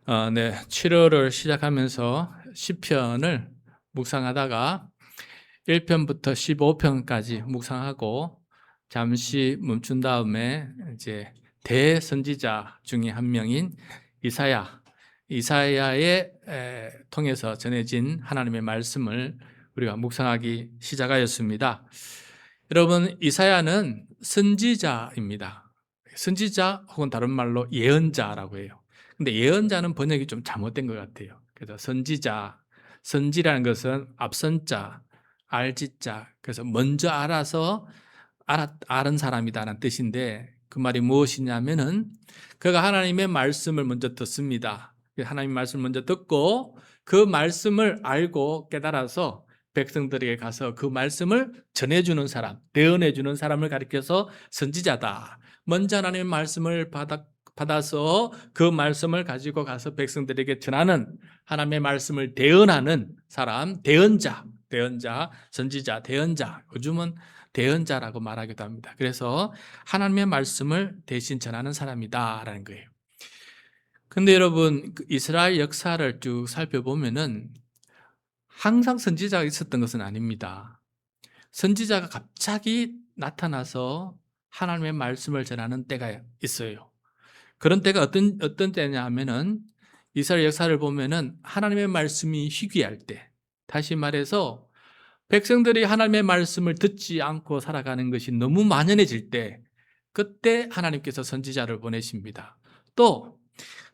네, 7월을 시작하면서 시편을 묵상하다가 1편부터 15편까지 묵상하고 잠시 멈춘 다음에 이제 대선지자 중에 한 명인 이사야의 통해서 전해진 하나님의 말씀을 우리가 묵상하기 시작하였습니다. 여러분, 이사야는 선지자입니다. 선지자 혹은 다른 말로 예언자라고 해요. 근데 예언자는 번역이 좀 잘못된 것 같아요. 그래서 선지자, 선지라는 것은 앞선 자, 알지자, 그래서 먼저 알아서 아는 사람이다라는 뜻인데 그 말이 무엇이냐면은 그가 하나님의 말씀을 먼저 듣습니다. 하나님의 말씀을 먼저 듣고 그 말씀을 알고 깨달아서 백성들에게 가서 그 말씀을 전해주는 사람, 대언해주는 사람을 가리켜서 선지자다. 먼저 하나님의 말씀을 받아서 그 말씀을 가지고 가서 백성들에게 전하는 하나님의 말씀을 대언하는 사람, 대언자, 선지자, 대언자. 요즘은 대언자라고 말하기도 합니다. 그래서 하나님의 말씀을 대신 전하는 사람이다라는 거예요. 근데 여러분, 이스라엘 역사를 쭉 살펴보면은 항상 선지자가 있었던 것은 아닙니다. 선지자가 갑자기 나타나서 하나님의 말씀을 전하는 때가 있어요. 그런 때가 어떤 때냐 하면은 이스라엘 역사를 보면은 하나님의 말씀이 희귀할 때, 다시 말해서 백성들이 하나님의 말씀을 듣지 않고 살아가는 것이 너무 만연해질 때, 그때 하나님께서 선지자를 보내십니다. 또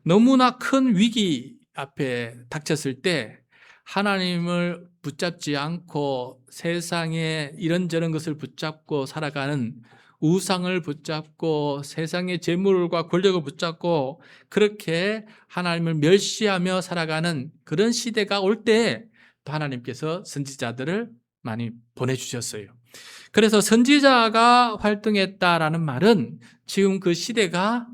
너무나 큰 위기 앞에 닥쳤을 때 하나님을 붙잡지 않고 세상에 이런저런 것을 붙잡고 살아가는, 우상을 붙잡고 세상의 재물과 권력을 붙잡고 그렇게 하나님을 멸시하며 살아가는 그런 시대가 올 때 또 하나님께서 선지자들을 많이 보내주셨어요. 그래서 선지자가 활동했다라는 말은 지금 그 시대가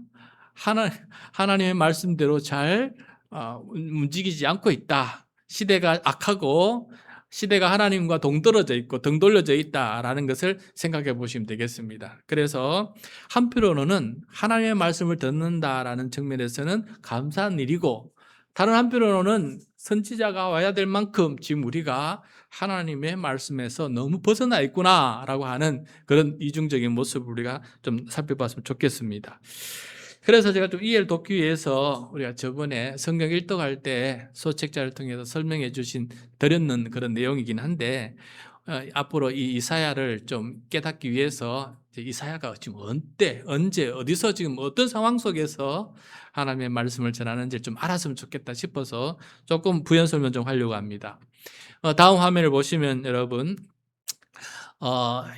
하나님의 말씀대로 잘 움직이지 않고 있다. 시대가 악하고 시대가 하나님과 동떨어져 있고 등 돌려져 있다라는 것을 생각해 보시면 되겠습니다. 그래서 한편으로는 하나님의 말씀을 듣는다라는 측면에서는 감사한 일이고, 다른 한편으로는 선지자가 와야 될 만큼 지금 우리가 하나님의 말씀에서 너무 벗어나 있구나라고 하는 그런 이중적인 모습을 우리가 좀 살펴봤으면 좋겠습니다. 그래서 제가 좀 이해를 돕기 위해서 우리가 저번에 성경 일독할 때 소책자를 통해서 설명해 드렸는 그런 내용이긴 한데, 앞으로 이 이사야를 좀 깨닫기 위해서 이사야가 지금 언제, 어디서 지금 어떤 상황 속에서 하나님의 말씀을 전하는지 좀 알았으면 좋겠다 싶어서 조금 부연 설명 좀 하려고 합니다. 다음 화면을 보시면 여러분,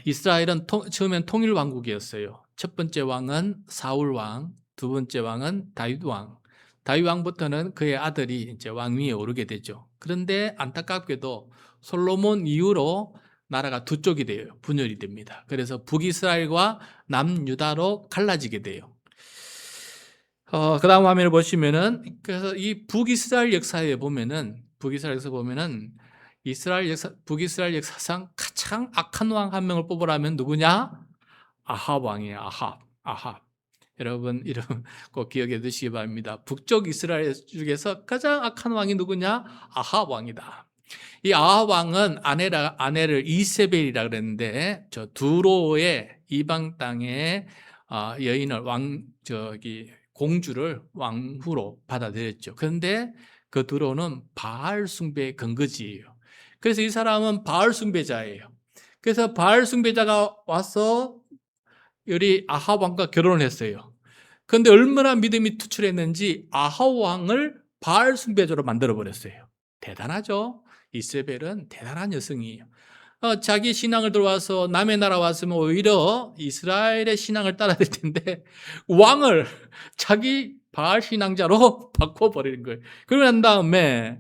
이스라엘은 처음엔 통일 왕국이었어요. 첫 번째 왕은 사울 왕, 두 번째 왕은 다윗 왕. 다윗 왕부터는 그의 아들이 이제 왕위에 오르게 되죠. 그런데 안타깝게도 솔로몬 이후로 나라가 두 쪽이 돼요. 분열이 됩니다. 그래서 북이스라엘과 남유다로 갈라지게 돼요. 그 다음 화면을 보시면은, 그래서 이 북이스라엘 역사에 보면은, 북이스라엘 역사상 가장 악한 왕 한 명을 뽑으라면 누구냐? 아합 왕이에요. 아합. 여러분 이름 꼭 기억해 두시기 바랍니다. 북쪽 이스라엘 중에서 가장 악한 왕이 누구냐? 아합 왕이다. 이 아합 왕은 아내를 이세벨이라 그랬는데, 저 두로의 이방 땅의 여인을 공주를 왕후로 받아들였죠. 그런데 그 두로는 바알 숭배의 근거지예요. 그래서 이 사람은 바알 숭배자예요. 그래서 바알 숭배자가 와서 우리 아합 왕과 결혼을 했어요. 그런데 얼마나 믿음이 투철했는지 아합 왕을 바알 숭배자로 만들어 버렸어요. 대단하죠. 이세벨은 대단한 여성이에요. 자기 신앙을 들어와서 남의 나라 왔으면 오히려 이스라엘의 신앙을 따라야 될 텐데 왕을 자기 바알 신앙자로 바꿔버리는 거예요. 그러고 난 다음에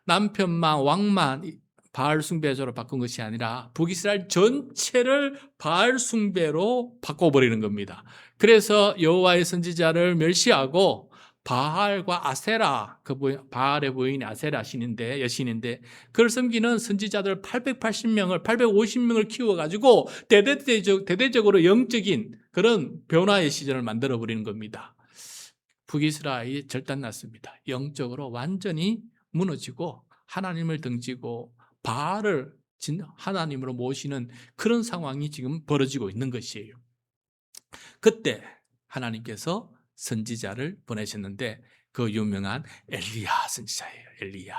남편만 왕만 바알 숭배자로 바꾼 것이 아니라 북이스라엘 전체를 바알 숭배로 바꿔버리는 겁니다. 그래서 여호와의 선지자를 멸시하고 바알과 아세라, 바알의 부인이 아세라 여신인데 그걸 섬기는 선지자들 850명을 키워가지고 대대적으로 영적인 그런 변화의 시즌을 만들어버리는 겁니다. 북이스라엘이 절단났습니다. 영적으로 완전히 무너지고 하나님을 등지고 바알을 하나님으로 모시는 그런 상황이 지금 벌어지고 있는 것이에요. 그때 하나님께서 선지자를 보내셨는데 그 유명한 엘리야 선지자예요. 엘리야.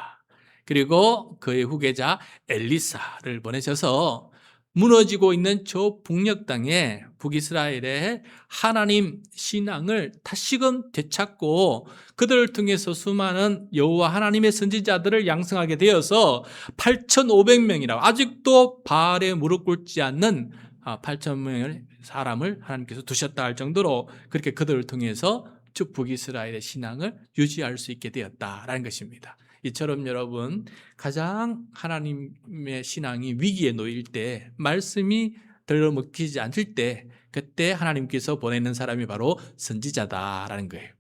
그리고 그의 후계자 엘리사를 보내셔서 무너지고 있는 저 북녘 땅에 북이스라엘의 하나님 신앙을 다시금 되찾고 그들을 통해서 수많은 여호와 하나님의 선지자들을 양성하게 되어서 8,500명이라고 아직도 바알에 무릎 꿇지 않는 8,000명의 사람을 하나님께서 두셨다 할 정도로 그렇게 그들을 통해서 쭉 북이스라엘의 신앙을 유지할 수 있게 되었다라는 것입니다. 이처럼 여러분 가장 하나님의 신앙이 위기에 놓일 때 말씀이 덜 먹히지 않을 때 그때 하나님께서 보내는 사람이 바로 선지자다라는 거예요.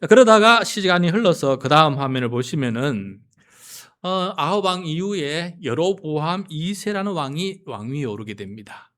그러다가 시간이 흘러서 그 다음 화면을 보시면은 아합 왕 이후에 여로보암 2세라는 왕위에 오르게 됩니다.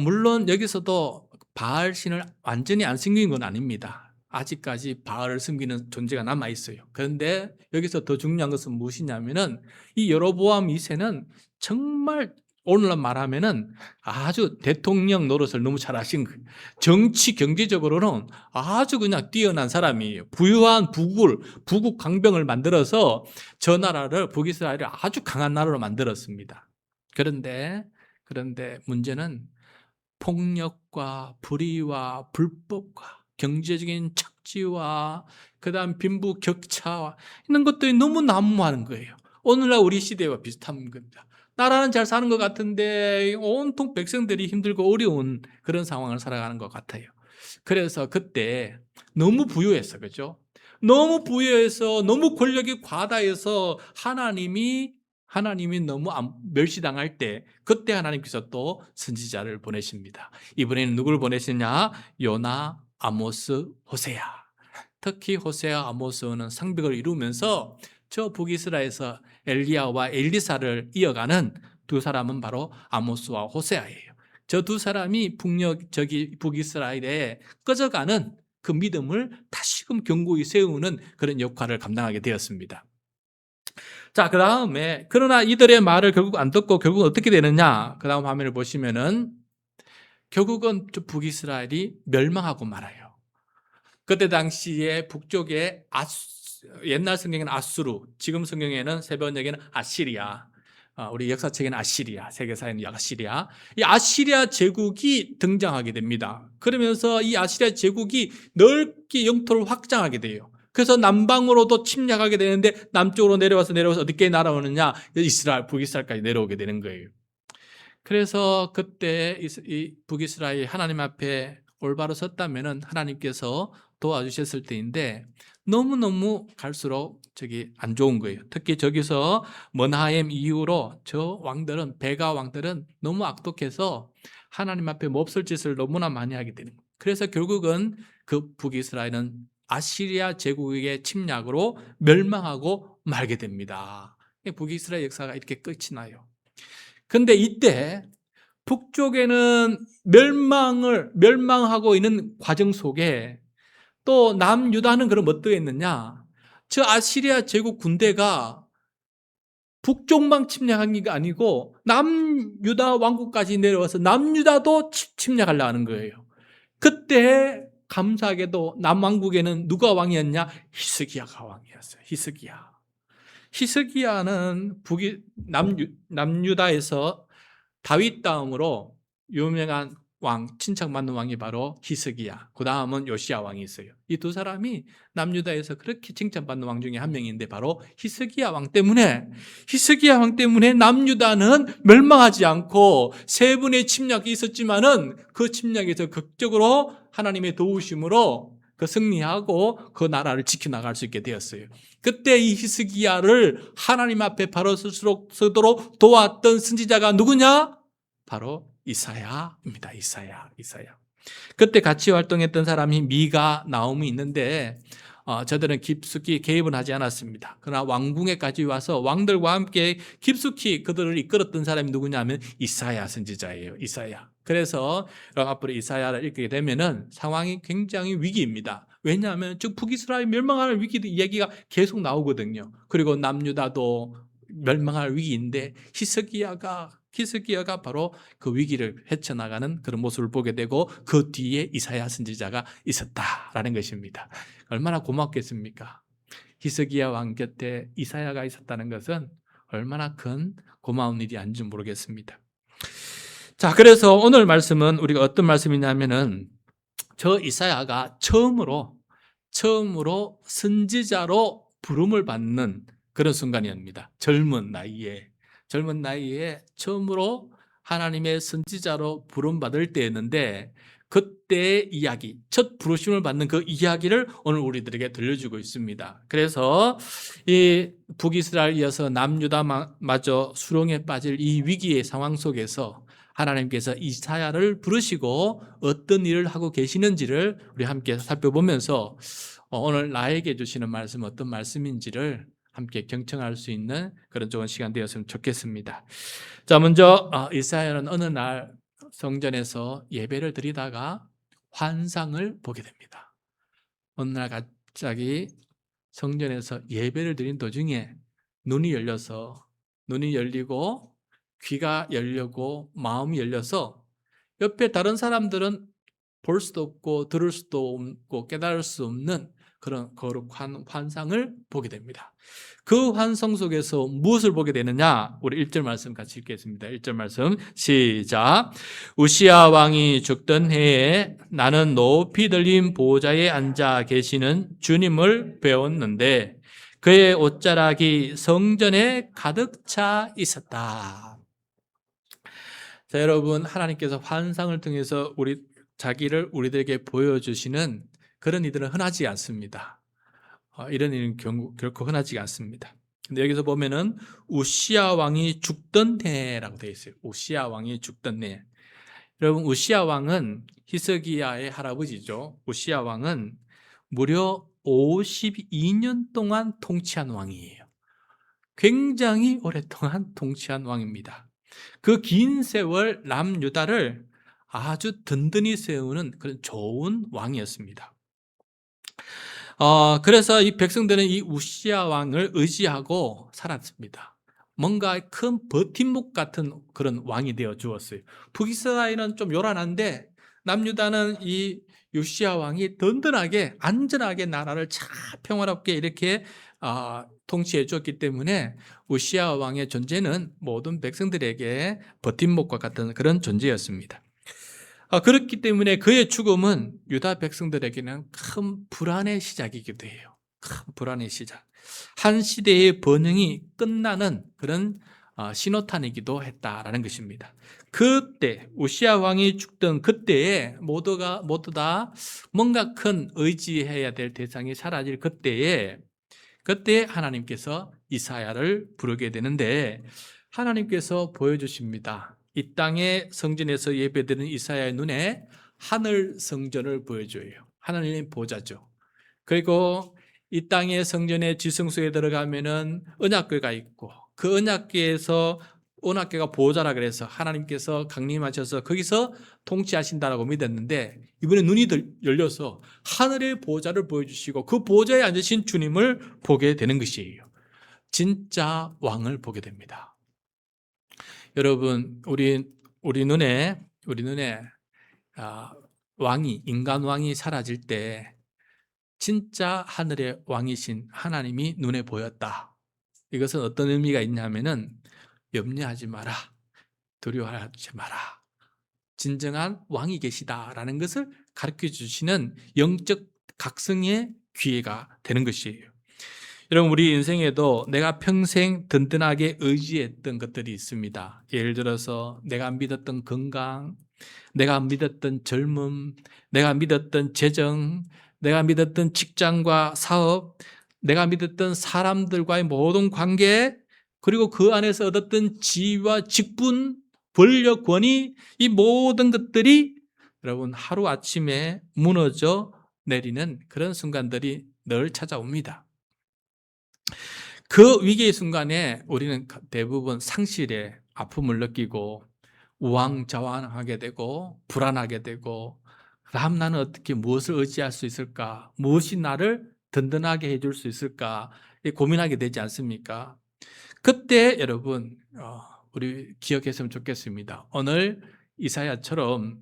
물론 여기서도 바알 신을 완전히 안 숨긴 건 아닙니다. 아직까지 바알을 숨기는 존재가 남아 있어요. 그런데 여기서 더 중요한 것은 무엇이냐면은 이 여로보암 2세는 정말 오늘날 말하면은 아주 대통령 노릇을 너무 잘하신 거예요. 정치 경제적으로는 아주 그냥 뛰어난 사람이에요. 부유한 부국 강병을 만들어서 저 나라를 북이스라엘을 아주 강한 나라로 만들었습니다. 그런데 문제는 폭력과 불의와 불법과 경제적인 착취와 그다음 빈부 격차와 이런 것들이 너무 난무하는 거예요. 오늘날 우리 시대와 비슷한 겁니다. 나라는 잘 사는 것 같은데 온통 백성들이 힘들고 어려운 그런 상황을 살아가는 것 같아요. 그래서 그때 너무 부유했어, 그죠? 너무 부유해서 너무 권력이 과다해서 하나님이 너무 멸시당할 때 그때 하나님께서 또 선지자를 보내십니다. 이번에는 누구를 보내시냐? 요나, 아모스, 호세아. 특히 호세아, 아모스는 상벽을 이루면서 저 북이스라엘에서 엘리야와 엘리사를 이어가는 두 사람은 바로 아모스와 호세아예요. 저 두 사람이 북이스라엘에 꺼져가는 그 믿음을 다시금 견고히 세우는 그런 역할을 감당하게 되었습니다. 자, 그 다음에 그러나 이들의 말을 결국 안 듣고 결국 어떻게 되느냐? 그 다음 화면을 보시면은 결국은 북이스라엘이 멸망하고 말아요. 그때 당시에 북쪽에 옛날 성경에는 아수르, 지금 성경에는 새번역에는 아시리아, 우리 역사책에는 아시리아, 세계사에는 아시리아. 이 아시리아 제국이 등장하게 됩니다. 그러면서 이 아시리아 제국이 넓게 영토를 확장하게 돼요. 그래서 남방으로도 침략하게 되는데 남쪽으로 내려와서 어떻게 날아오느냐? 북이스라엘까지 내려오게 되는 거예요. 그래서 그때 이 북이스라엘이 하나님 앞에 올바로 섰다면은 하나님께서 도와주셨을 때인데 너무너무 갈수록 안 좋은 거예요. 특히 저기서 머나햄 이후로 저 왕들은, 베가 왕들은 너무 악독해서 하나님 앞에 몹쓸 짓을 너무나 많이 하게 되는 거예요. 그래서 결국은 그 북이스라엘은 아시리아 제국의 침략으로 멸망하고 말게 됩니다. 북이스라엘 역사가 이렇게 끝이 나요. 근데 이때 북쪽에는 멸망하고 있는 과정 속에 또 남유다는 그럼 어떻게 했느냐? 저 아시리아 제국 군대가 북쪽만 침략한 게 아니고 남유다 왕국까지 내려와서 남유다도 침략하려고 하는 거예요. 그때 감사하게도 남왕국에는 누가 왕이었냐? 히스기야가 왕이었어요. 히스기야는 남유다에서 다윗 다음으로 유명한 왕, 칭찬받는 왕이 바로 히스기야. 그 다음은 요시야 왕이 있어요. 이 두 사람이 남유다에서 그렇게 칭찬받는 왕 중에 한 명인데 바로 히스기야 왕 때문에 남유다는 멸망하지 않고 세 번의 침략이 있었지만은 그 침략에서 극적으로 하나님의 도우심으로 그 승리하고 그 나라를 지켜나갈 수 있게 되었어요. 그때 이 히스기야를 하나님 앞에 바로 서도록 도왔던 선지자가 누구냐? 바로 이사야입니다. 이사야. 그때 같이 활동했던 사람이 미가, 나움이 있는데 저들은 깊숙이 개입은 하지 않았습니다. 그러나 왕궁에까지 와서 왕들과 함께 깊숙이 그들을 이끌었던 사람이 누구냐면 이사야 선지자예요. 이사야. 그래서 앞으로 이사야를 읽게 되면은 상황이 굉장히 위기입니다. 왜냐하면 즉 북이스라엘 멸망하는 위기 이야기가 계속 나오거든요. 그리고 남유다도 멸망할 위기인데 히스기야가 바로 그 위기를 헤쳐나가는 그런 모습을 보게 되고 그 뒤에 이사야 선지자가 있었다라는 것입니다. 얼마나 고맙겠습니까? 히스기야 왕 곁에 이사야가 있었다는 것은 얼마나 큰 고마운 일이 아닌지 모르겠습니다. 자, 그래서 오늘 말씀은 우리가 어떤 말씀이냐면은 저 이사야가 처음으로 선지자로 부름을 받는 그런 순간이옵니다. 젊은 나이에 처음으로 하나님의 선지자로 부름받을 때였는데 그때의 이야기, 첫 부르심을 받는 그 이야기를 오늘 우리들에게 들려주고 있습니다. 그래서 이 북이스라엘 이어서 남유다마저 수렁에 빠질 이 위기의 상황 속에서 하나님께서 이사야를 부르시고 어떤 일을 하고 계시는지를 우리 함께 살펴보면서 오늘 나에게 주시는 말씀 어떤 말씀인지를 함께 경청할 수 있는 그런 좋은 시간 되었으면 좋겠습니다. 자, 먼저 이사야는 어느 날 성전에서 예배를 드리다가 환상을 보게 됩니다. 어느 날 갑자기 성전에서 예배를 드린 도중에 눈이 열리고 귀가 열리고 마음이 열려서 옆에 다른 사람들은 볼 수도 없고 들을 수도 없고 깨달을 수 없는 그런 거룩한 환상을 보게 됩니다. 그 환상 속에서 무엇을 보게 되느냐? 우리 1절 말씀 같이 읽겠습니다. 1절 말씀 시작. 우시야 왕이 죽던 해에 나는 높이 들린 보좌에 앉아 계시는 주님을 배웠는데 그의 옷자락이 성전에 가득 차 있었다. 자, 여러분, 하나님께서 환상을 통해서 자기를 우리들에게 보여주시는 그런 일들은 흔하지 않습니다. 이런 일은 결코 흔하지 않습니다. 근데 여기서 보면은 우시야 왕이 죽던 해라고 되어 있어요. 우시야 왕이 죽던 해. 여러분, 우시야 왕은 히스기야의 할아버지죠. 우시야 왕은 무려 52년 동안 통치한 왕이에요. 굉장히 오랫동안 통치한 왕입니다. 그 긴 세월 남유다를 아주 든든히 세우는 그런 좋은 왕이었습니다. 그래서 이 백성들은 이 우시야 왕을 의지하고 살았습니다. 뭔가 큰 버팀목 같은 그런 왕이 되어 주었어요. 북이스라엘은 좀 요란한데 남유다는 이 우시야 왕이 든든하게 안전하게 나라를 잘 평화롭게 이렇게 통치해 줬기 때문에 우시야 왕의 존재는 모든 백성들에게 버팀목과 같은 그런 존재였습니다. 그렇기 때문에 그의 죽음은 유다 백성들에게는 큰 불안의 시작이기도 해요. 큰 불안의 시작. 한 시대의 번영이 끝나는 그런 신호탄이기도 했다라는 것입니다. 그때 우시야 왕이 죽던 그때에 모두 다 뭔가 큰 의지해야 될 대상이 사라질 그때 하나님께서 이사야를 부르게 되는데 하나님께서 보여주십니다. 이 땅의 성전에서 예배드리는 이사야의 눈에 하늘 성전을 보여줘요. 하나님의 보좌죠. 그리고 이 땅의 성전의 지성소에 들어가면은 언약궤가 있고 그 언약궤가 보좌라 그래서 하나님께서 강림하셔서 거기서 통치하신다라고 믿었는데 이번에 눈이 열려서 하늘의 보좌를 보여주시고 그 보좌에 앉으신 주님을 보게 되는 것이에요. 진짜 왕을 보게 됩니다. 여러분, 우리 눈에 인간 왕이 사라질 때 진짜 하늘의 왕이신 하나님이 눈에 보였다. 이것은 어떤 의미가 있냐면은 염려하지 마라, 두려워하지 마라. 진정한 왕이 계시다라는 것을 가르쳐 주시는 영적 각성의 기회가 되는 것이에요. 여러분, 우리 인생에도 내가 평생 든든하게 의지했던 것들이 있습니다. 예를 들어서 내가 믿었던 건강, 내가 믿었던 젊음, 내가 믿었던 재정, 내가 믿었던 직장과 사업, 내가 믿었던 사람들과의 모든 관계, 그리고 그 안에서 얻었던 지위와 직분, 권력, 권위, 이 모든 것들이 여러분 하루아침에 무너져 내리는 그런 순간들이 늘 찾아옵니다. 그 위기의 순간에 우리는 대부분 상실의 아픔을 느끼고 우왕좌왕하게 되고 불안하게 되고, 다음 나는 어떻게 무엇을 의지할 수 있을까? 무엇이 나를 든든하게 해줄 수 있을까? 고민하게 되지 않습니까? 그때 여러분 우리 기억했으면 좋겠습니다. 오늘 이사야처럼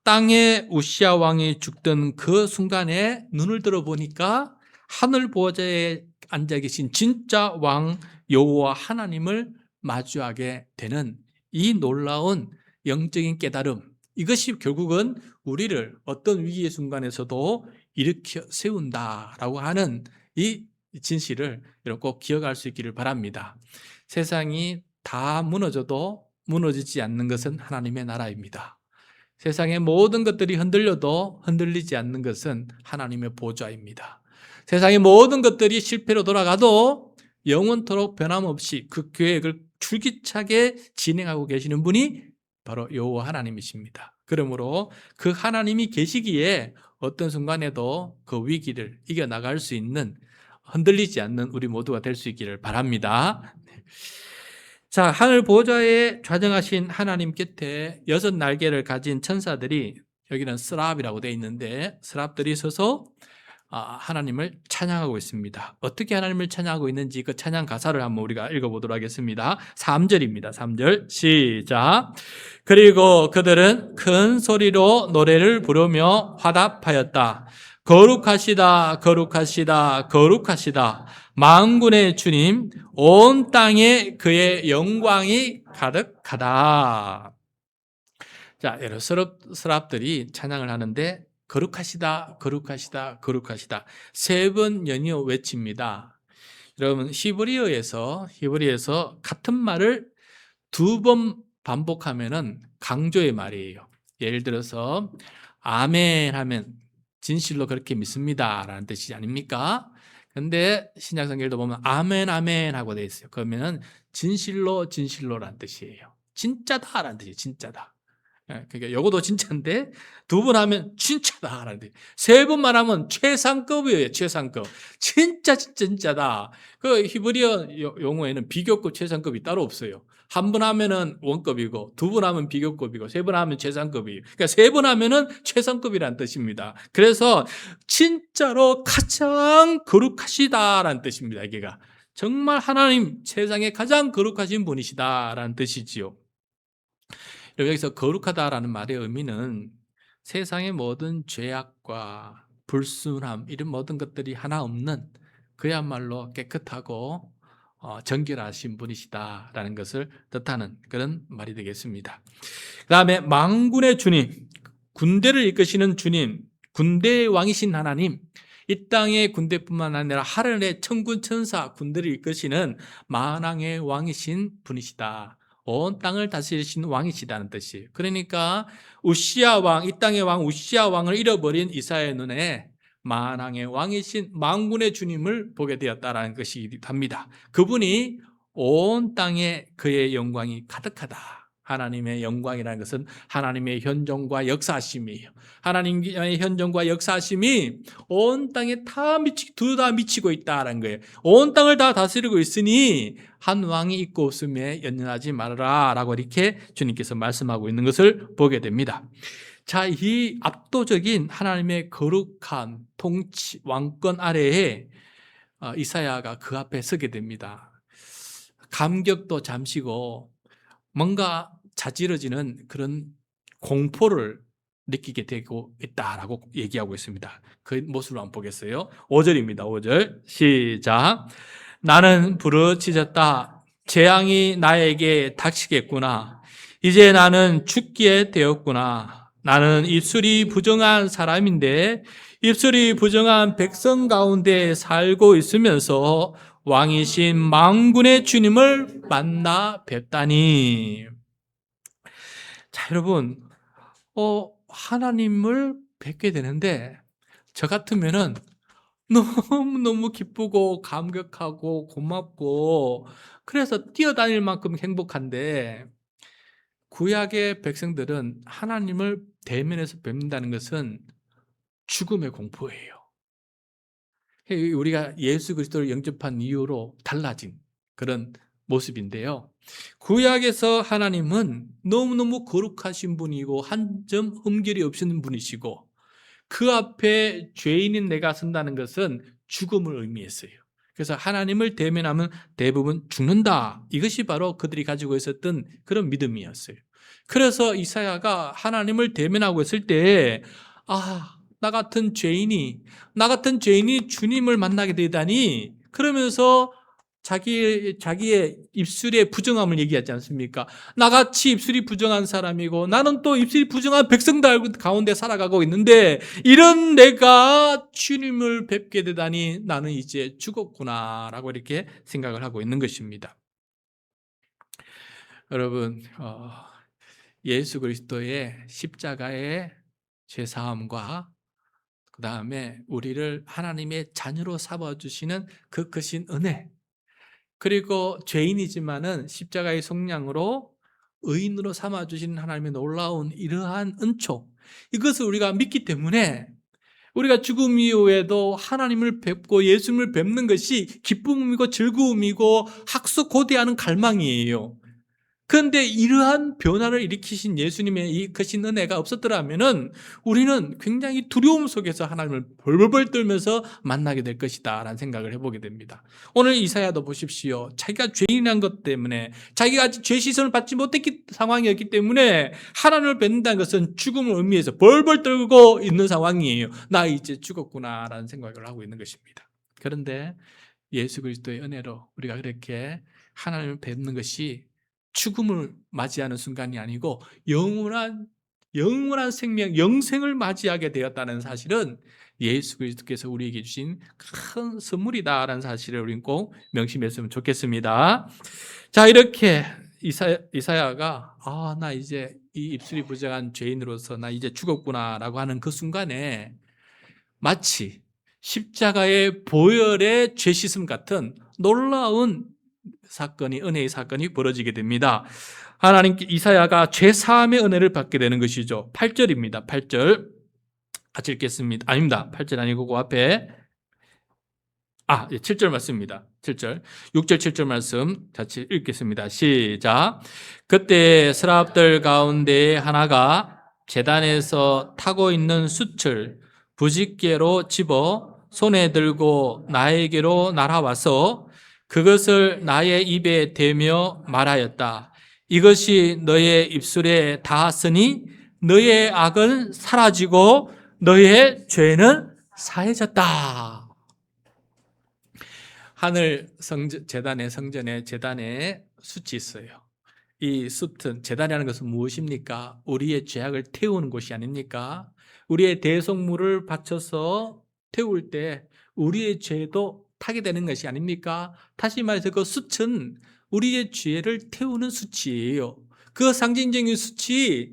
땅에 우시아 왕이 죽던 그 순간에 눈을 들어보니까 하늘 보좌에 앉아 계신 진짜 왕 여호와 하나님을 마주하게 되는 이 놀라운 영적인 깨달음, 이것이 결국은 우리를 어떤 위기의 순간에서도 일으켜 세운다라고 하는 이 진실을 여러분 꼭 기억할 수 있기를 바랍니다. 세상이 다 무너져도 무너지지 않는 것은 하나님의 나라입니다. 세상의 모든 것들이 흔들려도 흔들리지 않는 것은 하나님의 보좌입니다. 세상의 모든 것들이 실패로 돌아가도 영원토록 변함없이 그 계획을 줄기차게 진행하고 계시는 분이 바로 여호와 하나님이십니다. 그러므로 그 하나님이 계시기에 어떤 순간에도 그 위기를 이겨나갈 수 있는, 흔들리지 않는 우리 모두가 될 수 있기를 바랍니다. 자, 하늘 보좌에 좌정하신 하나님 곁에 6날개를 가진 천사들이, 여기는 스랍이라고 되어 있는데 스랍들이 서서 하나님을 찬양하고 있습니다. 어떻게 하나님을 찬양하고 있는지 그 찬양 가사를 한번 우리가 읽어보도록 하겠습니다. 3절입니다. 3절 시작. 그리고 그들은 큰 소리로 노래를 부르며 화답하였다. 거룩하시다, 거룩하시다, 거룩하시다. 만군의 주님, 온 땅에 그의 영광이 가득하다. 자, 여러 스랍들이 찬양을 하는데 거룩하시다, 거룩하시다, 거룩하시다 3번 연이어 외칩니다. 여러분 히브리어에서 같은 말을 2번 반복하면은 강조의 말이에요. 예를 들어서 아멘 하면 진실로 그렇게 믿습니다 라는 뜻이 아닙니까? 근데 신약성경에도 보면 아멘 아멘 하고 되어 있어요. 그러면은 진실로 진실로라는 뜻이에요. 진짜다라는 뜻이에요. 진짜다. 그러니까 요거도 진짜인데 2번 하면 진짜다라는 뜻. 3번만 하면 최상급이에요. 최상급. 진짜다. 그 히브리어 용어에는 비교급, 최상급이 따로 없어요. 1번 하면은 원급이고, 2번 하면 비교급이고, 3번 하면 최상급이에요. 그러니까 3번 하면은 최상급이라는 뜻입니다. 그래서 진짜로 가장 거룩하시다라는 뜻입니다. 이게가 정말 하나님 세상에 가장 거룩하신 분이시다라는 뜻이지요. 여기서 거룩하다라는 말의 의미는 세상의 모든 죄악과 불순함, 이런 모든 것들이 하나 없는 그야말로 깨끗하고 정결하신 분이시다라는 것을 뜻하는 그런 말이 되겠습니다. 그 다음에 만군의 주님, 군대를 이끄시는 주님, 군대의 왕이신 하나님, 이 땅의 군대뿐만 아니라 하늘의 천군 천사 군대를 이끄시는 만왕의 왕이신 분이시다. 온 땅을 다스리신 왕이시다는 뜻이에요. 그러니까 우시아 왕, 이 땅의 왕 우시아 왕을 잃어버린 이사야의 눈에 만왕의 왕이신 만군의 주님을 보게 되었다라는 것이 답니다. 그분이 온 땅에 그의 영광이 가득하다. 하나님의 영광이라는 것은 하나님의 현존과 역사하심이에요. 하나님의 현존과 역사하심이 온 땅에 다 미치고 있다라는 거예요. 온 땅을 다 다스리고 있으니 한 왕이 있고 없음에 연연하지 말아라 라고 이렇게 주님께서 말씀하고 있는 것을 보게 됩니다. 자, 이 압도적인 하나님의 거룩한 통치 왕권 아래에 이사야가 그 앞에 서게 됩니다. 감격도 잠시고 뭔가 자지러지는 그런 공포를 느끼게 되고 있다라고 얘기하고 있습니다. 그 모습을 한번 보겠어요. 5절입니다. 5절 시작. 나는 부르짖었다. 재앙이 나에게 닥치겠구나. 이제 나는 죽게 되었구나. 나는 입술이 부정한 사람인데 입술이 부정한 백성 가운데 살고 있으면서 왕이신 만군의 주님을 만나 뵙다니. 자, 여러분, 하나님을 뵙게 되는데 저 같으면은 너무너무 기쁘고 감격하고 고맙고 그래서 뛰어다닐 만큼 행복한데, 구약의 백성들은 하나님을 대면해서 뵙는다는 것은 죽음의 공포예요. 우리가 예수 그리스도를 영접한 이후로 달라진 그런 모습인데요. 구약에서 하나님은 너무너무 거룩하신 분이고 한 점 흠결이 없는 분이시고 그 앞에 죄인인 내가 선다는 것은 죽음을 의미했어요. 그래서 하나님을 대면하면 대부분 죽는다. 이것이 바로 그들이 가지고 있었던 그런 믿음이었어요. 그래서 이사야가 하나님을 대면하고 있을 때 나 같은 죄인이 주님을 만나게 되다니, 그러면서 자기의 입술의 부정함을 얘기하지 않습니까? 나같이 입술이 부정한 사람이고 나는 또 입술이 부정한 백성들 가운데 살아가고 있는데 이런 내가 주님을 뵙게 되다니 나는 이제 죽었구나 라고 이렇게 생각을 하고 있는 것입니다. 여러분, 예수 그리스도의 십자가의 죄사함과 그 다음에 우리를 하나님의 자녀로 삼아주시는 그 크신 은혜, 그리고 죄인이지만은 십자가의 속량으로 의인으로 삼아주시는 하나님의 놀라운 이러한 은총, 이것을 우리가 믿기 때문에 우리가 죽음 이후에도 하나님을 뵙고 예수님을 뵙는 것이 기쁨이고 즐거움이고 학수고대하는 갈망이에요. 그런데 이러한 변화를 일으키신 예수님의 이 크신 은혜가 없었더라면은 우리는 굉장히 두려움 속에서 하나님을 벌벌 떨면서 만나게 될 것이다 라는 생각을 해보게 됩니다. 오늘 이사야도 보십시오. 자기가 죄인이란 것 때문에, 자기가 아직 죄 시선을 받지 못했기 상황이었기 때문에 하나님을 뵙는다는 것은 죽음을 의미해서 벌벌 떨고 있는 상황이에요. 나 이제 죽었구나 라는 생각을 하고 있는 것입니다. 그런데 예수 그리스도의 은혜로 우리가 그렇게 하나님을 뵙는 것이 죽음을 맞이하는 순간이 아니고 영원한 생명, 영생을 맞이하게 되었다는 사실은 예수 그리스도께서 우리에게 주신 큰 선물이다라는 사실을 우리는 꼭 명심했으면 좋겠습니다. 자, 이렇게 이사야가 나 이제 이 입술이 부정한 죄인으로서 나 이제 죽었구나라고 하는 그 순간에 마치 십자가의 보혈의 죄 씻음 같은 놀라운 사건이, 은혜의 사건이 벌어지게 됩니다. 하나님께 이사야가 죄사함의 은혜를 받게 되는 것이죠. 8절입니다. 8절 같이 읽겠습니다. 아닙니다. 8절 아니고 그 앞에 7절 말씀입니다. 7절, 6절 7절 말씀 같이 읽겠습니다. 시작. 그때 스랍들 가운데 하나가 제단에서 타고 있는 숯을 부짓개로 집어 손에 들고 나에게로 날아와서 그것을 나의 입에 대며 말하였다. 이것이 너의 입술에 닿았으니 너의 악은 사라지고 너의 죄는 사해졌다. 하늘 재단에, 성전에 제단에 숯이 있어요. 이 숯은, 제단이라는 것은 무엇입니까? 우리의 죄악을 태우는 곳이 아닙니까? 우리의 대속물을 바쳐서 태울 때 우리의 죄도 타게 되는 것이 아닙니까? 다시 말해서 그 숯은 우리의 죄를 태우는 숯이에요. 그 상징적인 숯이,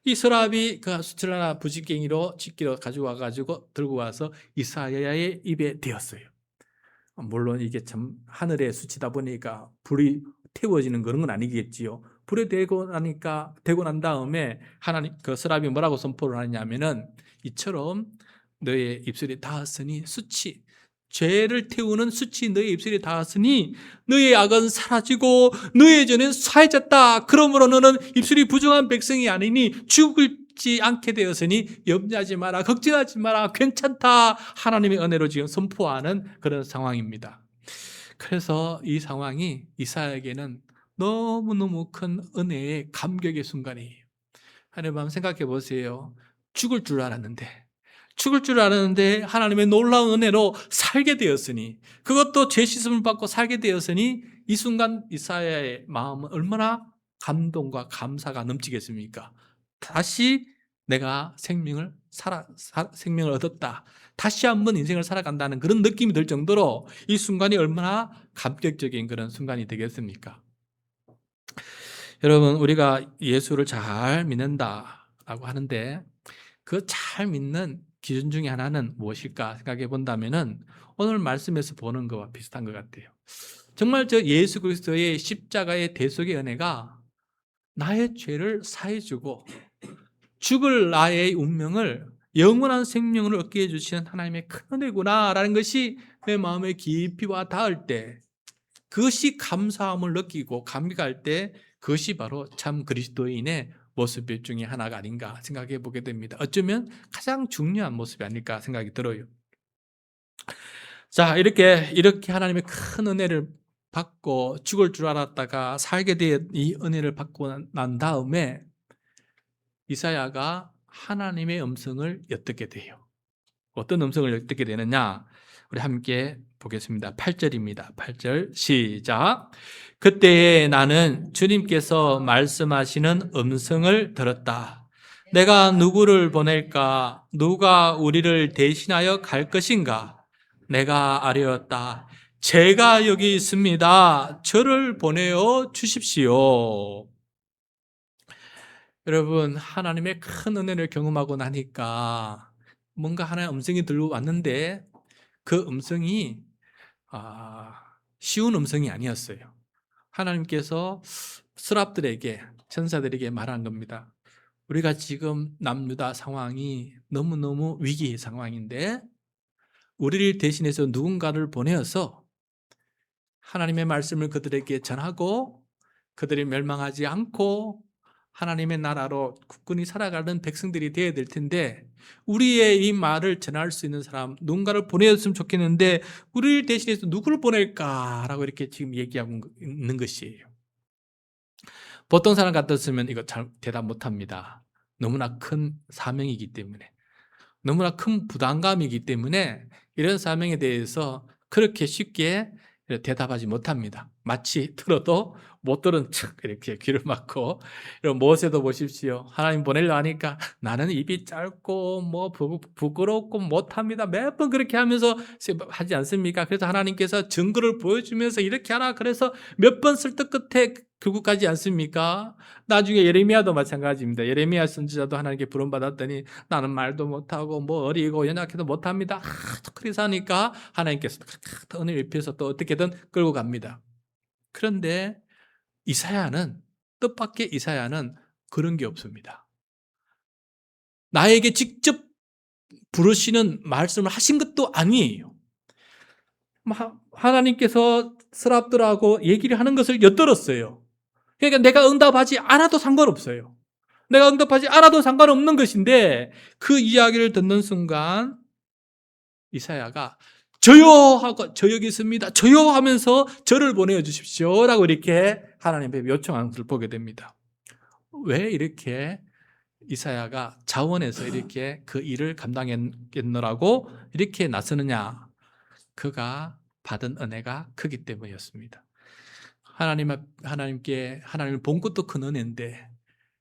이 서랍이 그 숯을 하나 부지깽이로 집기로 가지고 와가지고 들고 와서 이사야의 입에 대었어요. 물론 이게 참 하늘의 숯이다 보니까 불이 태워지는 그런 건 아니겠지요. 불에 대고 난 다음에 하나님 그 서랍이 뭐라고 선포를 하냐면은 이처럼 너의 입술이 닿았으니 숯이, 죄를 태우는 숯이 너의 입술에 닿았으니 너의 악은 사라지고 너의 죄는 사해졌다. 그러므로 너는 입술이 부정한 백성이 아니니 죽지 않게 되었으니 염려하지 마라, 걱정하지 마라, 괜찮다. 하나님의 은혜로 지금 선포하는 그런 상황입니다. 그래서 이 상황이 이사야에게는 너무너무 큰 은혜의 감격의 순간이에요. 하나님 한번 생각해 보세요. 죽을 줄 알았는데 하나님의 놀라운 은혜로 살게 되었으니, 그것도 죄 씻음을 받고 살게 되었으니 이 순간 이사야의 마음은 얼마나 감동과 감사가 넘치겠습니까? 다시 내가 생명을 얻었다. 다시 한번 인생을 살아간다는 그런 느낌이 들 정도로 이 순간이 얼마나 감격적인 그런 순간이 되겠습니까? 여러분, 우리가 예수를 잘 믿는다라고 하는데 그 잘 믿는 기준 중에 하나는 무엇일까 생각해 본다면은 오늘 말씀에서 보는 것과 비슷한 것 같아요. 정말 저 예수 그리스도의 십자가의 대속의 은혜가 나의 죄를 사해주고 죽을 나의 운명을 영원한 생명을 얻게 해주시는 하나님의 큰 은혜구나라는 것이 내 마음에 깊이 와 닿을 때, 그것이 감사함을 느끼고 감격할 때 그것이 바로 참 그리스도인의 모습 중에 하나가 아닌가 생각해 보게 됩니다. 어쩌면 가장 중요한 모습이 아닐까 생각이 들어요. 자, 이렇게 하나님의 큰 은혜를 받고 죽을 줄 알았다가 살게 된 이 은혜를 받고 난 다음에 이사야가 하나님의 음성을 엿듣게 돼요. 어떤 음성을 엿듣게 되느냐? 우리 함께 보겠습니다. 8절입니다. 8절 시작. 그때에 나는 주님께서 말씀하시는 음성을 들었다. 내가 누구를 보낼까? 누가 우리를 대신하여 갈 것인가? 내가 아뢰었다. 제가 여기 있습니다. 저를 보내어 주십시오. 여러분, 하나님의 큰 은혜를 경험하고 나니까 뭔가 하나의 음성이 들려왔는데 그 음성이 쉬운 음성이 아니었어요. 하나님께서 스랍들에게, 천사들에게 말한 겁니다. 우리가 지금 남유다 상황이 너무너무 위기 상황인데 우리를 대신해서 누군가를 보내어서 하나님의 말씀을 그들에게 전하고 그들이 멸망하지 않고 하나님의 나라로 굳건히 살아가는 백성들이 되어야 될 텐데 우리의 이 말을 전할 수 있는 사람 누군가를 보내줬으면 좋겠는데 우리를 대신해서 누구를 보낼까라고 이렇게 지금 얘기하고 있는 것이에요. 보통 사람 같았으면 이거 잘 대답 못합니다. 너무나 큰 사명이기 때문에, 너무나 큰 부담감이기 때문에 이런 사명에 대해서 그렇게 쉽게 대답하지 못합니다. 마치 들어도 못 들은 척 이렇게 귀를 막고. 여러분 모세도 보십시오. 하나님 보내려 하니까 나는 입이 짧고 뭐 부끄럽고 못합니다. 몇 번 그렇게 하면서 하지 않습니까? 그래서 하나님께서 증거를 보여주면서 이렇게 하라 그래서 몇 번 설득 끝에 결국 가지 않습니까? 나중에 예레미야도 마찬가지입니다. 예레미야 선지자도 하나님께 부름받았더니 나는 말도 못하고 뭐 어리고 연약해도 못합니다. 그래서 하니까 하나님께서 은혜를 입혀서 또 어떻게든 끌고 갑니다. 그런데 이사야는, 뜻밖의 이사야는 그런 게 없습니다. 나에게 직접 부르시는 말씀을 하신 것도 아니에요. 하나님께서 스랍들하고 얘기를 하는 것을 엿들었어요. 그러니까 내가 응답하지 않아도 상관없어요. 내가 응답하지 않아도 상관없는 것인데 그 이야기를 듣는 순간 이사야가 저요 하고 저 여기 있습니다. 저요 하면서 저를 보내어 주십시오 라고 이렇게 하나님께 요청하는 것을 보게 됩니다. 왜 이렇게 이사야가 자원해서 이렇게 그 일을 감당했노라고 이렇게 나서느냐? 그가 받은 은혜가 크기 때문이었습니다. 하나님을 본 것도 큰 은혜인데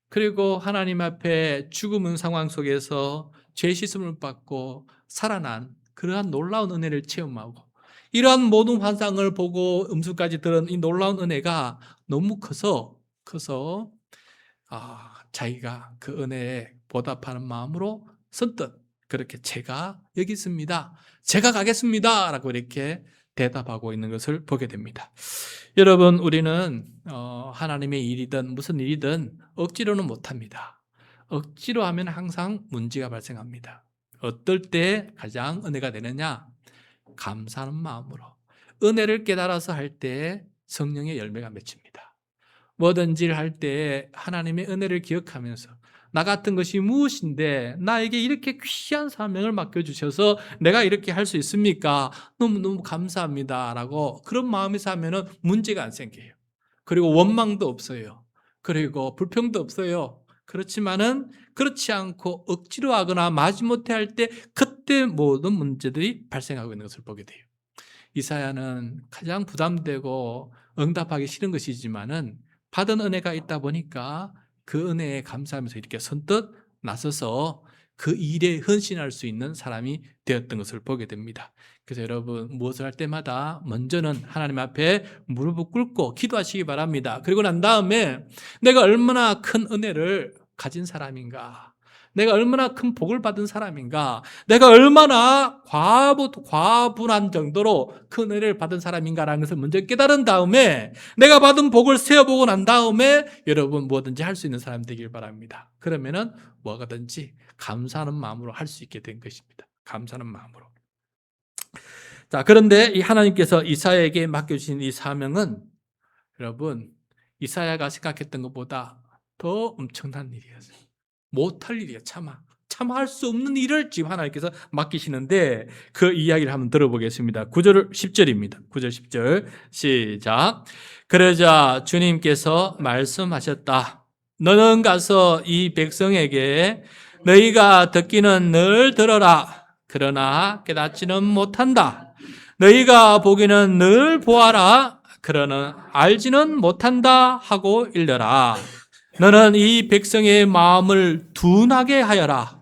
그리고 하나님 앞에 죽음의 상황 속에서 죄 씻음을 받고 살아난 그러한 놀라운 은혜를 체험하고 이러한 모든 환상을 보고 음수까지 들은 이 놀라운 은혜가 너무 커서 자기가 그 은혜에 보답하는 마음으로 선뜻 그렇게 제가 여기 있습니다. 제가 가겠습니다. 라고 이렇게 대답하고 있는 것을 보게 됩니다. 여러분, 우리는 하나님의 일이든 무슨 일이든 억지로는 못합니다. 억지로 하면 항상 문제가 발생합니다. 어떨 때 가장 은혜가 되느냐? 감사하는 마음으로 은혜를 깨달아서 할 때 성령의 열매가 맺힙니다. 뭐든지 할 때 하나님의 은혜를 기억하면서 나 같은 것이 무엇인데 나에게 이렇게 귀한 사명을 맡겨주셔서 내가 이렇게 할 수 있습니까? 너무너무 감사합니다 라고 그런 마음에서 하면 문제가 안 생겨요. 그리고 원망도 없어요. 그리고 불평도 없어요. 그렇지만은 그렇지 않고 억지로 하거나 마지못해 할 때 그때 모든 문제들이 발생하고 있는 것을 보게 돼요. 이사야는 가장 부담되고 응답하기 싫은 것이지만은 받은 은혜가 있다 보니까 그 은혜에 감사하면서 이렇게 선뜻 나서서 그 일에 헌신할 수 있는 사람이 되었던 것을 보게 됩니다. 그래서 여러분 무엇을 할 때마다 먼저는 하나님 앞에 무릎을 꿇고 기도하시기 바랍니다. 그리고 난 다음에 내가 얼마나 큰 은혜를 가진 사람인가, 내가 얼마나 큰 복을 받은 사람인가, 내가 얼마나 과분한 정도로 큰 은혜를 받은 사람인가라는 것을 먼저 깨달은 다음에 내가 받은 복을 세어보고 난 다음에 여러분 뭐든지 할 수 있는 사람 되길 바랍니다. 그러면은 뭐든지 감사하는 마음으로 할 수 있게 된 것입니다. 감사하는 마음으로. 자, 그런데 이 하나님께서 이사야에게 맡겨주신 이 사명은 여러분, 이사야가 생각했던 것보다 더 엄청난 일이었어요. 못할 일이에요. 차마 할 수 없는 일을 지금 하나님께서 맡기시는데 그 이야기를 한번 들어보겠습니다. 9절 10절입니다. 9절 10절 시작. 그러자 주님께서 말씀하셨다. 너는 가서 이 백성에게 너희가 듣기는 늘 들어라. 그러나 깨닫지는 못한다. 너희가 보기는 늘 보아라. 그러나 알지는 못한다 하고 일러라. 너는 이 백성의 마음을 둔하게 하여라.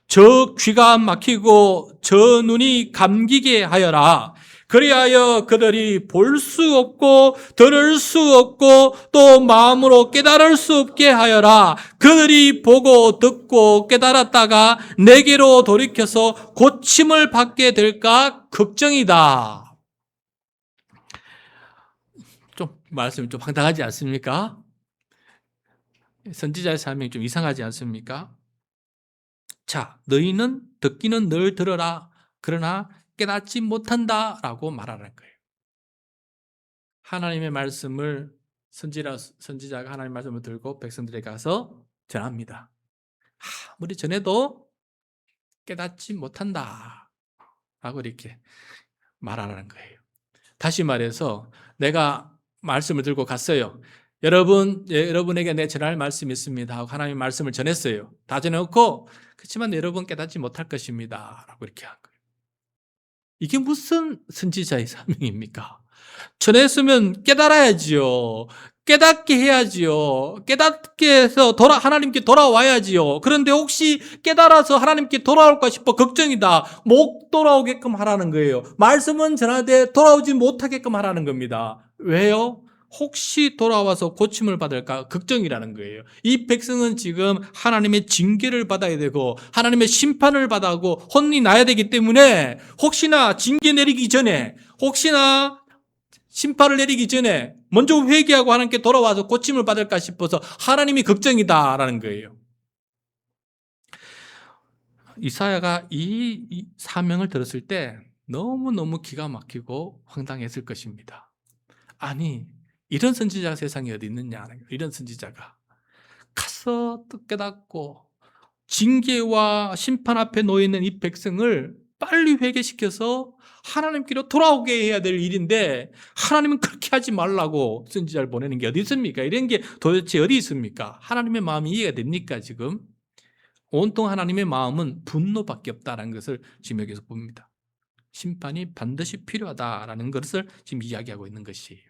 저 귀가 막히고 저 눈이 감기게 하여라. 그리하여 그들이 볼 수 없고 들을 수 없고 또 마음으로 깨달을 수 없게 하여라. 그들이 보고 듣고 깨달았다가 내게로 돌이켜서 고침을 받게 될까 걱정이다. 좀 말씀이 좀 황당하지 않습니까? 선지자의 사명이 좀 이상하지 않습니까? 자, 너희는 듣기는 늘 들어라. 그러나 깨닫지 못한다 라고 말하는 거예요. 하나님의 말씀을 선지자가 하나님의 말씀을 들고 백성들에게 가서 전합니다. 아무리 전해도 깨닫지 못한다 라고 이렇게 말하는 거예요. 다시 말해서 내가 말씀을 들고 갔어요. 여러분에게 내 전할 말씀이 있습니다 하고 하나님의 말씀을 전했어요. 다 전해놓고 그렇지만 여러분 깨닫지 못할 것입니다 라고 이렇게 한 거예요. 이게 무슨 선지자의 사명입니까? 전했으면 깨달아야지요. 깨닫게 해야지요. 깨닫게 해서 하나님께 돌아와야지요. 그런데 혹시 깨달아서 하나님께 돌아올까 싶어 걱정이다. 못 돌아오게끔 하라는 거예요. 말씀은 전하되 돌아오지 못하게끔 하라는 겁니다. 왜요? 혹시 돌아와서 고침을 받을까 걱정이라는 거예요. 이 백성은 지금 하나님의 징계를 받아야 되고 하나님의 심판을 받아고 혼이 나야 되기 때문에 혹시나 징계 내리기 전에 혹시나 심판을 내리기 전에 먼저 회개하고 하나님께 돌아와서 고침을 받을까 싶어서 하나님이 걱정이다라는 거예요. 이사야가 이 사명을 들었을 때 너무너무 기가 막히고 황당했을 것입니다. 아니, 이런 선지자가 세상에 어디 있느냐. 이런 선지자가 가서 깨닫고 징계와 심판 앞에 놓여있는 이 백성을 빨리 회개시켜서 하나님께로 돌아오게 해야 될 일인데 하나님은 그렇게 하지 말라고 선지자를 보내는 게 어디 있습니까? 이런 게 도대체 어디 있습니까? 하나님의 마음이 이해가 됩니까 지금? 온통 하나님의 마음은 분노밖에 없다는 것을 지금 여기서 봅니다. 심판이 반드시 필요하다라는 것을 지금 이야기하고 있는 것이에요.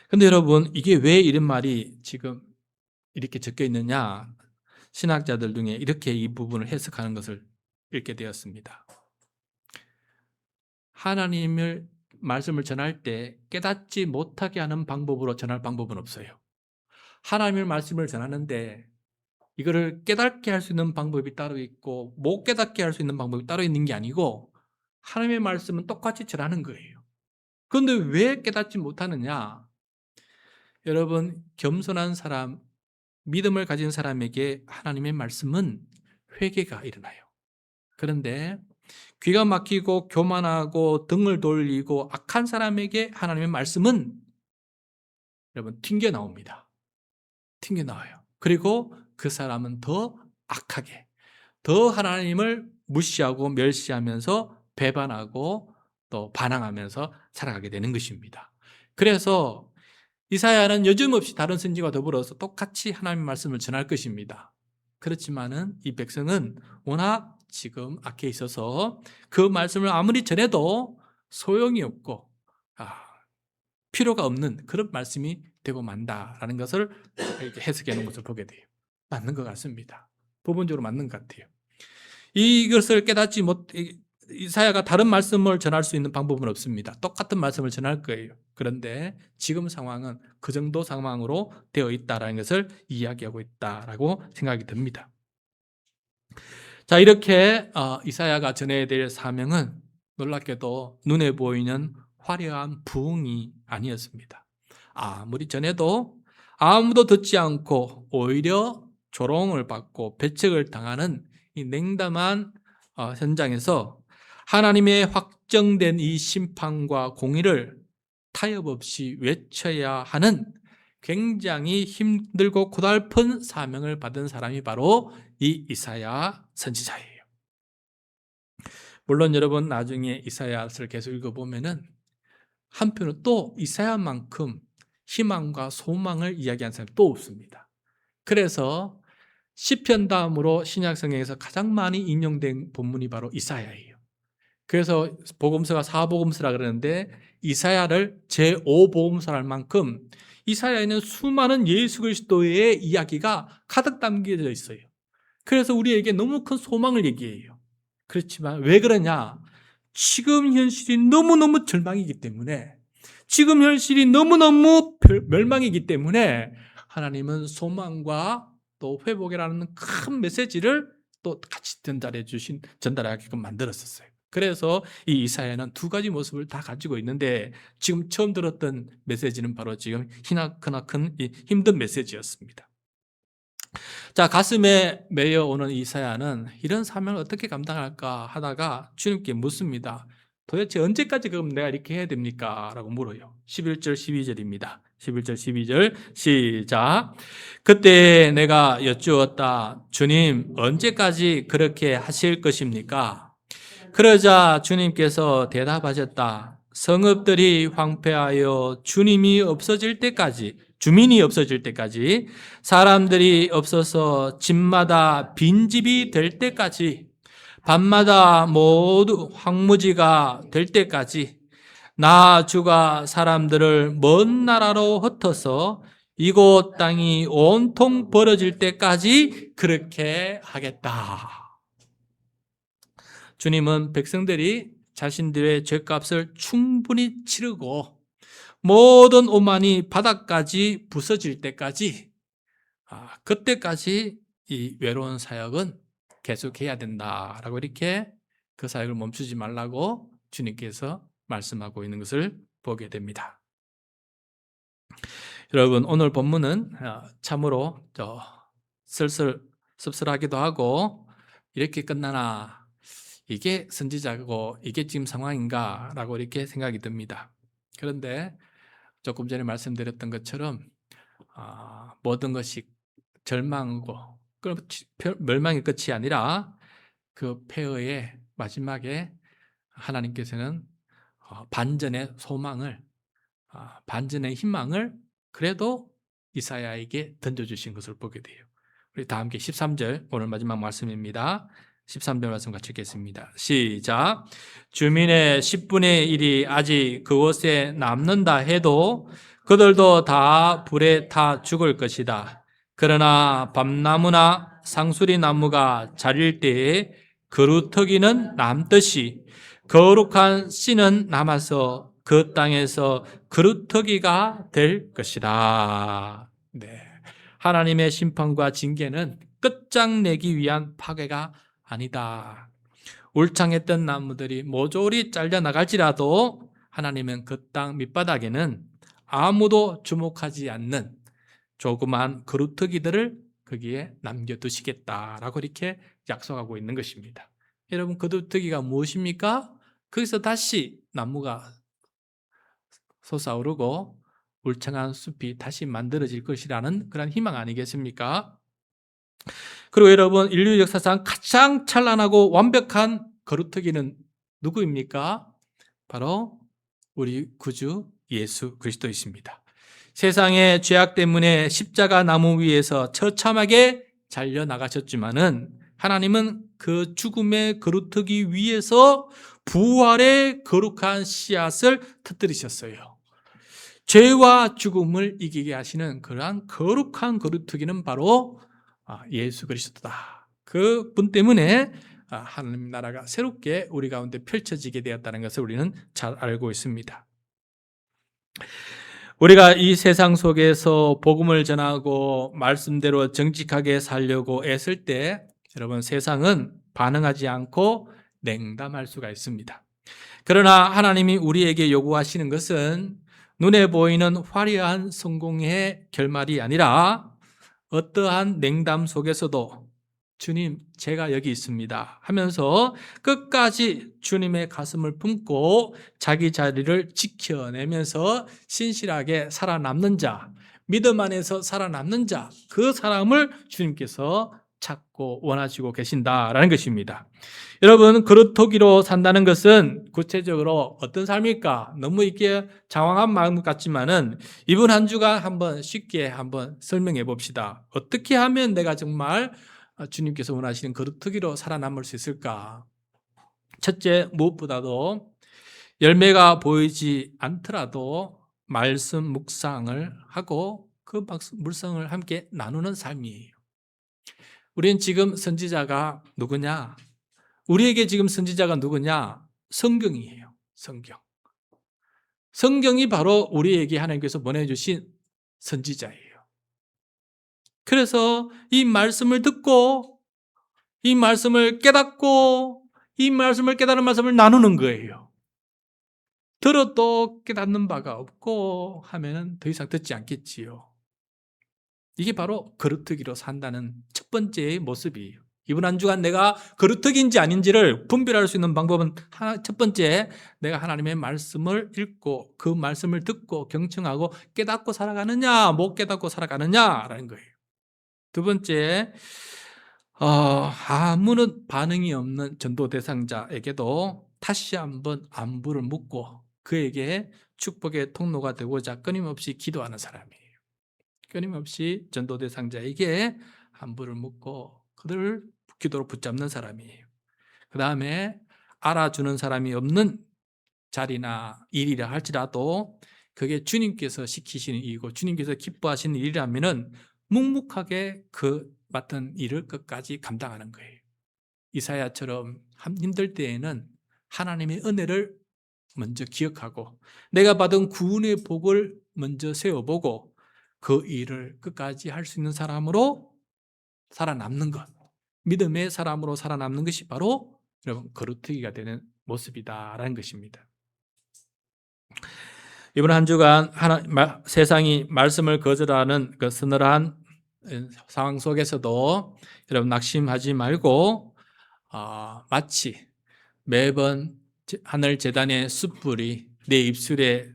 그런데 여러분, 이게 왜 이런 말이 지금 이렇게 적혀 있느냐? 신학자들 중에 이렇게 이 부분을 해석하는 것을 읽게 되었습니다. 하나님의 말씀을 전할 때 깨닫지 못하게 하는 방법으로 전할 방법은 없어요. 하나님의 말씀을 전하는데 이거를 깨닫게 할 수 있는 방법이 따로 있고 못 깨닫게 할 수 있는 방법이 따로 있는 게 아니고 하나님의 말씀은 똑같이 전하는 거예요. 그런데 왜 깨닫지 못하느냐? 여러분, 겸손한 사람, 믿음을 가진 사람에게 하나님의 말씀은 회개가 일어나요. 그런데 귀가 막히고 교만하고 등을 돌리고 악한 사람에게 하나님의 말씀은 여러분 튕겨 나옵니다. 튕겨 나와요. 그리고 그 사람은 더 악하게, 더 하나님을 무시하고 멸시하면서 배반하고 또 반항하면서 살아가게 되는 것입니다. 그래서 이사야는 여지없이 다른 선지자와 더불어서 똑같이 하나님의 말씀을 전할 것입니다. 그렇지만은 이 백성은 워낙 지금 악해 있어서 그 말씀을 아무리 전해도 소용이 없고 필요가 없는 그런 말씀이 되고 만다라는 것을 이렇게 해석해 놓은 것을 보게 돼요. 맞는 것 같습니다. 부분적으로 맞는 것 같아요. 이것을 깨닫지 못 이사야가 다른 말씀을 전할 수 있는 방법은 없습니다. 똑같은 말씀을 전할 거예요. 그런데 지금 상황은 그 정도 상황으로 되어 있다는 것을 이야기하고 있다라고 생각이 듭니다. 자, 이렇게 이사야가 전해야 될 사명은 놀랍게도 눈에 보이는 화려한 부흥이 아니었습니다. 아무리 전해도 아무도 듣지 않고 오히려 조롱을 받고 배척을 당하는 이 냉담한 현장에서 하나님의 확정된 이 심판과 공의를 타협 없이 외쳐야 하는 굉장히 힘들고 고달픈 사명을 받은 사람이 바로 이 이사야 선지자예요. 물론 여러분 나중에 이사야를 계속 읽어보면은 한편으로 또 이사야만큼 희망과 소망을 이야기한 사람이 또 없습니다. 그래서 시편 다음으로 신약 성경에서 가장 많이 인용된 본문이 바로 이사야예요. 그래서 복음서가 사복음서라 그러는데 이사야를 제5복음서랄 만큼 이사야에는 수많은 예수 그리스도의 이야기가 가득 담겨져 있어요. 그래서 우리에게 너무 큰 소망을 얘기해요. 그렇지만 왜 그러냐? 지금 현실이 너무너무 절망이기 때문에, 지금 현실이 너무너무 멸망이기 때문에 하나님은 소망과 또 회복이라는 큰 메시지를 또 같이 전달하게끔 만들었었어요. 그래서 이 이사야는 두 가지 모습을 다 가지고 있는데 지금 처음 들었던 메시지는 바로 지금 크나큰 힘든 메시지였습니다. 자, 가슴에 메여오는 이사야는 이런 사명을 어떻게 감당할까 하다가 주님께 묻습니다. 도대체 언제까지 그럼 내가 이렇게 해야 됩니까? 라고 물어요. 11절 12절입니다. 11절 12절 시작. 그때 내가 여쭈었다. 주님, 언제까지 그렇게 하실 것입니까? 그러자 주님께서 대답하셨다. 성읍들이 황폐하여 주민이 없어질 때까지, 사람들이 없어서 집마다 빈집이 될 때까지, 밤마다 모두 황무지가 될 때까지, 나 주가 사람들을 먼 나라로 흩어서 이곳 땅이 온통 벌어질 때까지 그렇게 하겠다. 주님은 백성들이 자신들의 죄값을 충분히 치르고 모든 오만이 바닥까지 부서질 때까지, 그때까지 이 외로운 사역은 계속해야 된다라고 이렇게 그 사역을 멈추지 말라고 주님께서 말씀하고 있는 것을 보게 됩니다. 여러분, 오늘 본문은 참으로 슬슬 씁쓸하기도 하고, 이렇게 끝나나 이게 선지자고 이게 지금 상황인가 라고 이렇게 생각이 듭니다. 그런데 조금 전에 말씀드렸던 것처럼 모든 것이 절망이고 멸망의 끝이 아니라 그 폐허의 마지막에 하나님께서는 반전의 소망을, 반전의 희망을 그래도 이사야에게 던져주신 것을 보게 돼요. 우리 다 함께 13절, 오늘 마지막 말씀입니다. 13절 말씀 같이 읽겠습니다. 시작. 주민의 10분의 1이 아직 그곳에 남는다 해도 그들도 다 불에 타 죽을 것이다. 그러나 밤나무나 상수리 나무가 자릴 때에 그루터기는 남듯이 거룩한 씨는 남아서 그 땅에서 그루터기가 될 것이다. 네. 하나님의 심판과 징계는 끝장내기 위한 파괴가 아니다. 울창했던 나무들이 모조리 잘려나갈지라도 하나님은 그 땅 밑바닥에는 아무도 주목하지 않는 조그만 그루터기들을 거기에 남겨두시겠다라고 이렇게 약속하고 있는 것입니다. 여러분, 그루터기가 무엇입니까? 거기서 다시 나무가 솟아오르고 울창한 숲이 다시 만들어질 것이라는 그런 희망 아니겠습니까? 그리고 여러분, 인류 역사상 가장 찬란하고 완벽한 거루터기는 누구입니까? 바로 우리 구주 예수 그리스도이십니다. 세상의 죄악 때문에 십자가 나무 위에서 처참하게 잘려나가셨지만은 하나님은 그 죽음의 거루터기 위에서 부활의 거룩한 씨앗을 터뜨리셨어요. 죄와 죽음을 이기게 하시는 그러한 거룩한 거루터기는 바로 예수 그리스도다. 그 분 때문에 하나님 나라가 새롭게 우리 가운데 펼쳐지게 되었다는 것을 우리는 잘 알고 있습니다. 우리가 이 세상 속에서 복음을 전하고 말씀대로 정직하게 살려고 애쓸 때 여러분, 세상은 반응하지 않고 냉담할 수가 있습니다. 그러나 하나님이 우리에게 요구하시는 것은 눈에 보이는 화려한 성공의 결말이 아니라 어떠한 냉담 속에서도 주님, 제가 여기 있습니다 하면서 끝까지 주님의 가슴을 품고 자기 자리를 지켜내면서 신실하게 살아남는 자, 믿음 안에서 살아남는 자, 그 사람을 주님께서 찾고 원하시고 계신다라는 것입니다. 여러분, 그루터기로 산다는 것은 구체적으로 어떤 삶일까? 너무 이렇게 장황한 마음 같지만은 이번 한 주간 한번 쉽게 한번 설명해 봅시다. 어떻게 하면 내가 정말 주님께서 원하시는 그루터기로 살아남을 수 있을까? 첫째, 무엇보다도 열매가 보이지 않더라도 말씀 묵상을 하고 그 묵상을 함께 나누는 삶이에요. 우리는 지금 선지자가 누구냐? 우리에게 지금 선지자가 누구냐? 성경이에요. 성경. 성경이 바로 우리에게 하나님께서 보내주신 선지자예요. 그래서 이 말씀을 듣고 이 말씀을 깨닫고 이 말씀을 깨달은 말씀을 나누는 거예요. 들어도 깨닫는 바가 없고 하면 더 이상 듣지 않겠지요. 이게 바로 거루터기로 산다는 첫 번째의 모습이에요. 이번 한 주간 내가 거루터기인지 아닌지를 분별할 수 있는 방법은 첫 번째, 내가 하나님의 말씀을 읽고 그 말씀을 듣고 경청하고 깨닫고 살아가느냐 못 깨닫고 살아가느냐라는 거예요. 두 번째, 아무런 반응이 없는 전도 대상자에게도 다시 한번 안부를 묻고 그에게 축복의 통로가 되고자 끊임없이 기도하는 사람이에요. 끊임없이 전도 대상자에게 안부를 묻고 그들을 기도로 붙잡는 사람이에요. 그 다음에 알아주는 사람이 없는 자리나 일이라 할지라도 그게 주님께서 시키시는 일이고 주님께서 기뻐하시는 일이라면 묵묵하게 그 맡은 일을 끝까지 감당하는 거예요. 이사야처럼 힘들 때에는 하나님의 은혜를 먼저 기억하고 내가 받은 구원의 복을 먼저 세워보고 그 일을 끝까지 할 수 있는 사람으로 살아남는 것, 믿음의 사람으로 살아남는 것이 바로 여러분 거루터기가 되는 모습이다라는 것입니다. 이번 한 주간 세상이 말씀을 거절하는 그 서늘한 상황 속에서도 여러분 낙심하지 말고 마치 매번 하늘 제단의 숯불이 내 입술에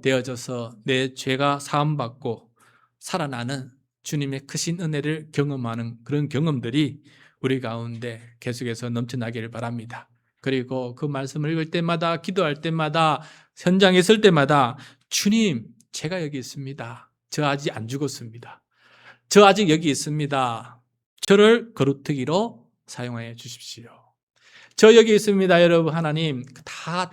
되어져서 내 죄가 사함받고 살아나는 주님의 크신 은혜를 경험하는 그런 경험들이 우리 가운데 계속해서 넘쳐나기를 바랍니다. 그리고 그 말씀을 읽을 때마다 기도할 때마다 현장에 있을 때마다 주님, 제가 여기 있습니다. 저 아직 안 죽었습니다. 저 아직 여기 있습니다. 저를 거루터기로 사용하여 주십시오. 저 여기 있습니다, 여러분. 하나님 다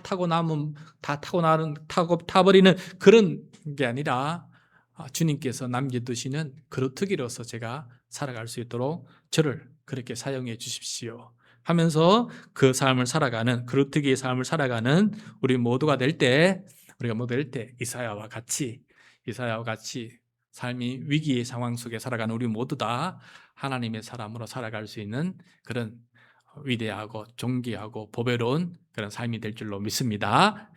타버리는 그런 게 아니라 주님께서 남겨두시는 거루터기로서 제가 살아갈 수 있도록 저를 그렇게 사용해 주십시오 하면서 그 삶을 살아가는 거루터기의 삶을 살아가는 우리 모두가 될 때 이사야와 같이 삶이 위기의 상황 속에 살아가는 우리 모두 다 하나님의 사람으로 살아갈 수 있는 그런 위대하고 존귀하고 보배로운 그런 삶이 될 줄로 믿습니다.